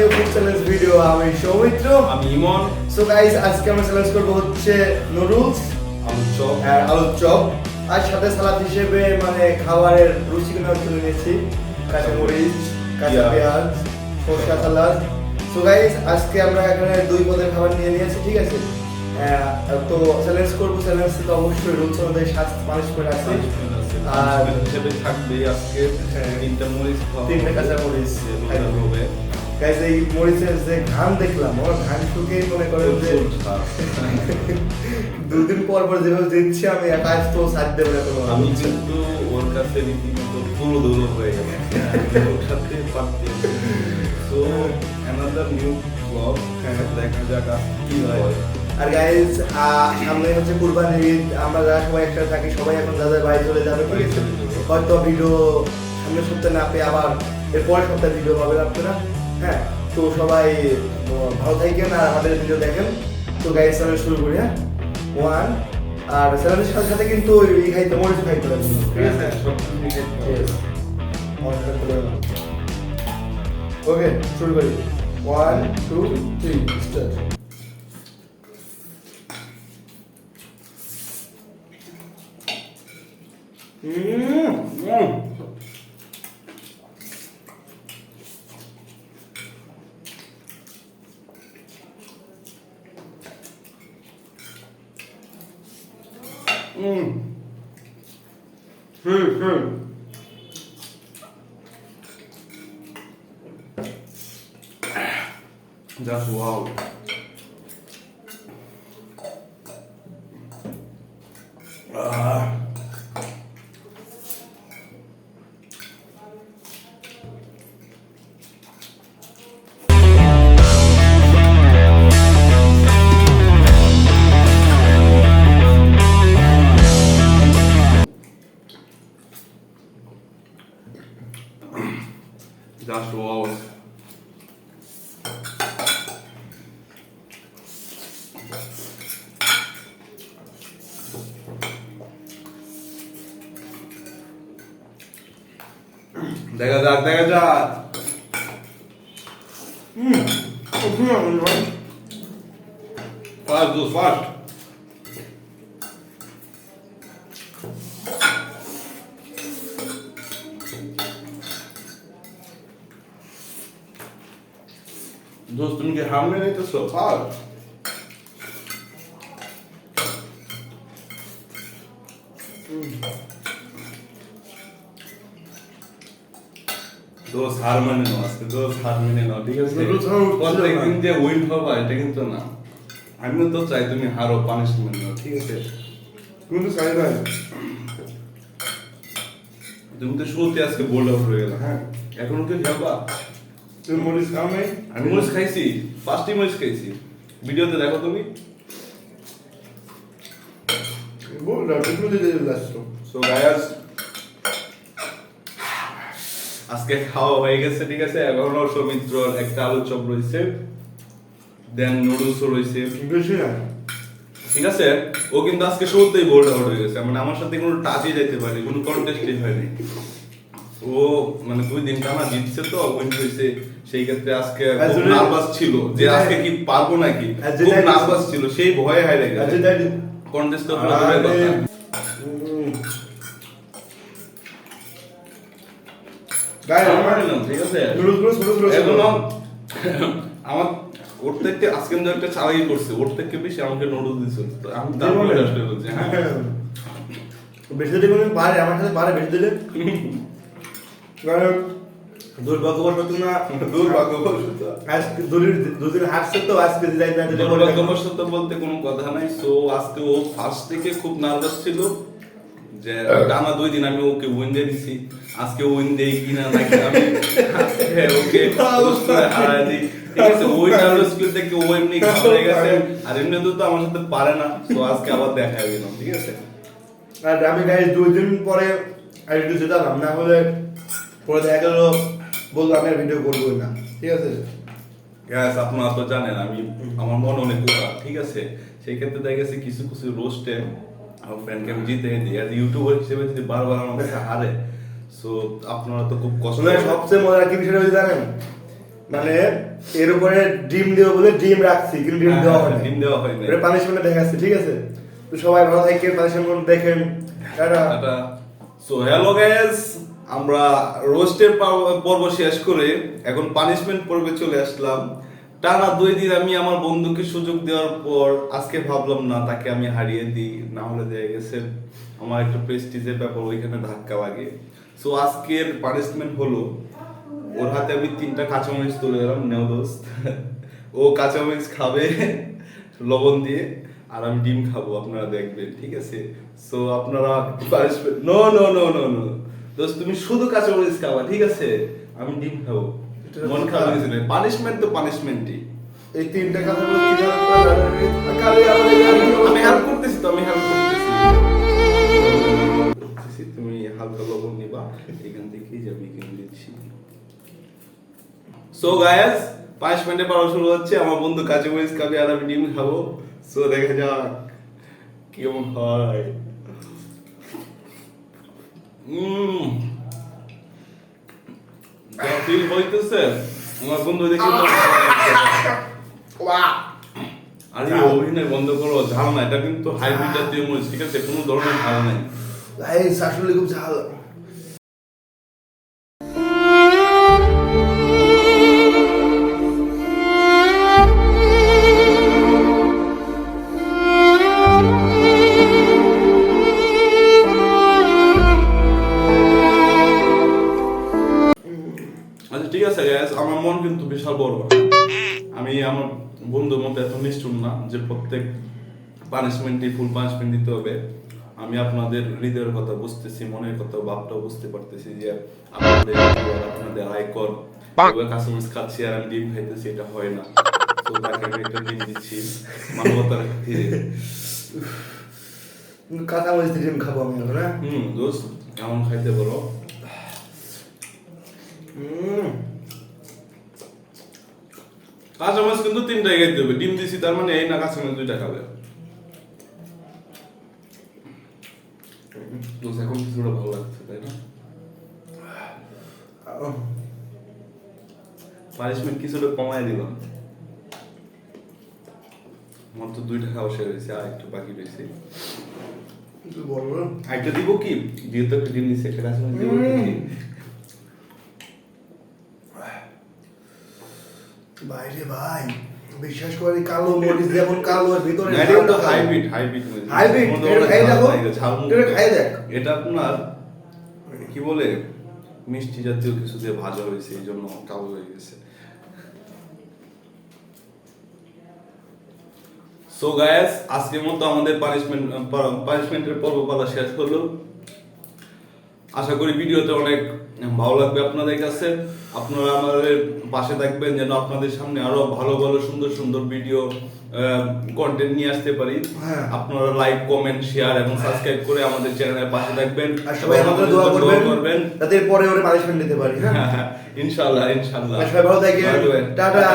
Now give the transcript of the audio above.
New food challenge video. আমি সৌমিত্র, আমি ইমন। So guys আজকে আমরা চ্যালেঞ্জ করব হচ্ছে নুডলস, আলুর চপ আর সাথে সালাদ হিসেবে মানে খাবারের রুচিগুলো তুলে নিয়েছি, কাঁচা মরিচ, কাঁচা পেঁয়াজ, সরষা সালাদ। সো গাইস আজকে আমরা এখানে দুই পদের খাবার নিয়ে নিয়েছি, ঠিক আছে? তো চ্যালেঞ্জ করব, চ্যালেঞ্জ তো অবশ্যই রুলস অনুযায়ী শাস্তি পানিশমেন্ট আছে। আর হিসেবে থাকবে আজকে তিনটা মরিচ, তিনটা কাঁচা মরিচ হবে। গাইস এই মরিচের যে ঘাম দেখলাম, আমার ঘাম শুকিয়ে মনে করেন যে দুদিন পর পর যেভাবে দিচ্ছি আমি কাজ তো সাথ দেবো না কোনো। আমি কিন্তু ওর কাছে রীতিমতো পুরো দৌড় হয়ে গেছে ওর সাথে পারতে। সো অ্যানাদার নিউ ব্লগ, দেখা যাক কি হয়। আর গাইস সামনে হচ্ছে কুরবানি ঈদ, আমরা যারা সবাই একসাথে থাকি সবাই এখন যাদের বাড়ি চলে যাবে, ঠিক আছে? হয়তো ভিডিও সামনের সপ্তাহে না পেয়ে আবার এর পরের সপ্তাহে ভিডিও পাবেন আপনারা। হ্যাঁ, তো সবাই ভালো থাকেন আর আমাদের ভিডিও দেখেন। তো গাইস চ্যানেল শুরু করি। হ্যাঁ, ওয়ান। আর চ্যানেলের সাথে সাথে কিন্তু এই খাইতে মরিচ খাইতে হবে, ঠিক আছে? ওকে, শুরু করি। 1 2 3 start. Just wow. Just wow. দেখা যাক, দেখা যাক। ফাস্ট দোস্ত, ফাস্ট। দোস্ত তুমি কি হামলে নিতেছো? ফাস্ট। দোস্ত হার মানে নাও আজকে, দোস্ত হার মেনে নাও, ঠিক আছে? প্রত্যেকদিন যে উইন হবা এটা কিন্তু না। আমিও তো চাই তুমি হারো, পানিশমেন্ট নাও, ঠিক আছে? তুমি তো চাই ভাই, তুমি তো শুরুতে আজকে বোল্ড আউট হয়ে গেল। হ্যাঁ, এখনো কি যাবা? তুমি মরিচ খাও নাই? আমি মরিচ খাইছি, ফার্স্টই মরিচ খাইছি। ভিডিওতে দেখো তুমি। বল না, তুমি তো যেতে যাচ্ছ। সো গায়াস, আজকে খাওয়া হয়ে গেছে, ঠিক আছে? এখনো সৌমিত্রর একটা আলুর চপ রয়েছে, দেন নুডলসও রয়েছে, বেশি না, ঠিক আছে? ও কিন্তু আজকে শুরুতেই বোল্ড আউট হয়ে গেছে, মানে আমার সাথে কোনো টাচই যাইতে পারেনি, কোনো কন্টেস্টই হয়নি। ও মানে 2 দিন টানা জিতছে তো, উইন হয়েছে। সেই ক্ষেত্রে আজকে খুব নার্ভাস ছিল যে আজকে কি পারবো নাকি, খুব নার্ভাস ছিল, সেই ভয়ে হারিয়ে গেছে। কন্টেস্ট তো হলো দূরের কথা। ঠিক আছে, আমার ওর থেকে আজকে একটা চালাই করছে, ওর থেকে বেশি আমাকে নুডলস দিছে। আমি তারপরে আসলে বলছি হ্যাঁ বেশি দিলে কোনো পারে, আমার সাথে পারে বেশি দিলে। কারণ দুর্ভাগ্যবশত না, দুর্ভাগ্যবশত আজকে দুদিন হারছে তো, আজকে যাই না দিলে দুর্ভাগ্যবশত বলতে কোনো কথা নাই। সো আজকে ও ফার্স্ট থেকে খুব নার্ভাস ছিল যে টানা 2 দিন আমি ওকে উইন দিয়ে দিছি, আজকে উইন দেই কিনা নাকি আমি ওকে হারাই দিই, ঠিক আছে? ওই নার্ভাস ফিল থেকে ও এমনি হয়ে গেছে, আর এমনি তো আমার সাথে পারে না। তো আজকে আবার দেখা দিলাম, ঠিক আছে? আর আমি গাইস 2 দিন পরে আইডি যেতাম না, হলে পরে দেখা গেল বললো আমি আর ভিডিও করবো না, ঠিক আছে? গ্যাস আপনারা তো জানেন আমি আমার মন অনেক খারাপ, ঠিক আছে? সেই ক্ষেত্রে দেখা গেছে কিছু কিছু রোস্টে আমার ফ্রেন্ডকে আমি জিতে দিই, আর ইউটিউবার হিসেবে যদি বারবার আমার কাছে হারে, সো আপনারা তো খুব কষ্ট। সবচেয়ে মজার কি বিষয়টা জানেন? মানে এর উপরে ডিম দেবো বলে ডিম রাখছি কিন্তু ডিম দেওয়া হয়নি। ডিম দেওয়া হয়নি। এটা পানিশমেন্ট দেখাচ্ছি, ঠিক আছে? তো সবাই ভালো থাকেন, পানিশমেন্ট দেখেন। টাটা। সো হ্যালো গাইস, আমরা রোস্টের পর্ব শেষ করে এখন পানিশমেন্ট পর্বে চলে আসলাম। টানা 2 দিন আমি আমার বন্ধুকে সুযোগ দেওয়ার পর আজকে ভাবলাম না তাকে আমি হারিয়ে দিই, না হলে দিয়ে গেছে আমার একটা প্রেস্টিজের ব্যাপার, ওইখানে ধাক্কা লাগে। সো আজকের পানিশমেন্ট হলো ওর হাতে আমি 3টা কাঁচামরিচ তুলে দিলাম, নোডলস। ও কাঁচামরিচ খাবে লবণ দিয়ে, আর আমি ডিম খাবো, আপনারা দেখবেন, ঠিক আছে? সো আপনারা punishment no no no no no দোস্ত, তুমি শুধু কাঁচামরিচ খাবা, ঠিক আছে? আমি ডিম খাবো, মন খারাপ কিছু নেই। পানিশমেন্ট তো পানিশমেন্টই। এই 3টা কথা বলে আমি হেল্প করতেছি তো, আমি হেল্প করতেছি। তুমি হালকা লবণ নিবা, এখান থেকেই যাবে, কিনে দিচ্ছি। সো গাইস, পানিশমেন্টে পর্ব শুরু হচ্ছে। আমার বন্ধু কাঁচামরিচ খাবে আর আমি ডিম খাবো। সো দেখা যাক কেমন হয়। যা ফিল হইতেছে আমার বন্ধু দেখে আরে অভিনয় বন্ধ করো, ঝাল না, এটা কিন্তু হাইব্রিড জাতীয় মরিচ, ঠিক আছে? কোনো ধরনের ঝাল নাই। গাইস আসলে খুব ঝাল। আচ্ছা ঠিক আছে গাইস, আমার মন কিন্তু বিশাল বড়। আমি আমার বন্ধুর মতো এত নিষ্ঠুর না যে প্রত্যেক পানিশমেন্টে ফুল পানিশমেন্ট দিতে হবে। আমি আপনাদের হৃদয়ের কথা বুঝতেছি, মনের কথা, ভাবটাও বুঝতে পারতেছি যে আপনাদের আয়কর কাস্টমার্স খাচ্ছি আর আমি ডিম খাইতেছি, এটা হয় না। তো তাকে আমি একটা ডিম দিচ্ছি মানবতার খাতিরে। কাঁচামরিচ দিয়ে ডিম খাবো আমি এখন, হ্যাঁ? দোস্ত কেমন খাইতে বলো? কাঁচামরিচ কিন্তু 3টাই খাইতে হবে, ডিম দিছি তার মানে এই না কাঁচামরিচ 2টা খাবে। এখন কিছুটা ভালো লাগছে, তাই না? পানিশমেন্ট কিছুটা কমায় দিলাম। আমার তো 2টা খাওয়া শেষ হয়েছে, আর একটু বাকি রয়েছে। একটা দিব কি? যেহেতু একটা ডিম দিচ্ছে, একটা কাঁচামরিচ দিব কি? বাইরে ভাই বিশ্বাস করে কালো মরিচ যেমন কালো এর ভিতরে হাইব্রিড এই দেখো খাই দেখ। এটা আপনার কি বলে মিষ্টি জাতীয় কিছু দিয়ে ভাজা হয়েছে, এই জন্য কালো হয়ে গেছে। সো গাইস, আজকের মতো আমাদের পানিশমেন্টের পর্বপালা শেষ হলো। আশা করি ভিডিওতে অনেক ভালো লাগবে আপনাদের কাছে। আপনারা আমাদের পাশে থাকবেন যেন আপনাদের সামনে আরো ভালো ভালো সুন্দর সুন্দর ভিডিও কন্টেন্ট নিয়ে আসতে পারি। আপনারা লাইক, কমেন্ট, শেয়ার এবং সাবস্ক্রাইব করে আমাদের চ্যানেলের পাশে থাকবেন। আর সবাই আমাদের দোয়া করবেন যাতে পরে ওরে পানিশমেন্ট দিতে পারি। হ্যাঁ ইনশাআল্লাহ ইনশাআল্লাহ। সবাই ভালো থাকেন, টাটা।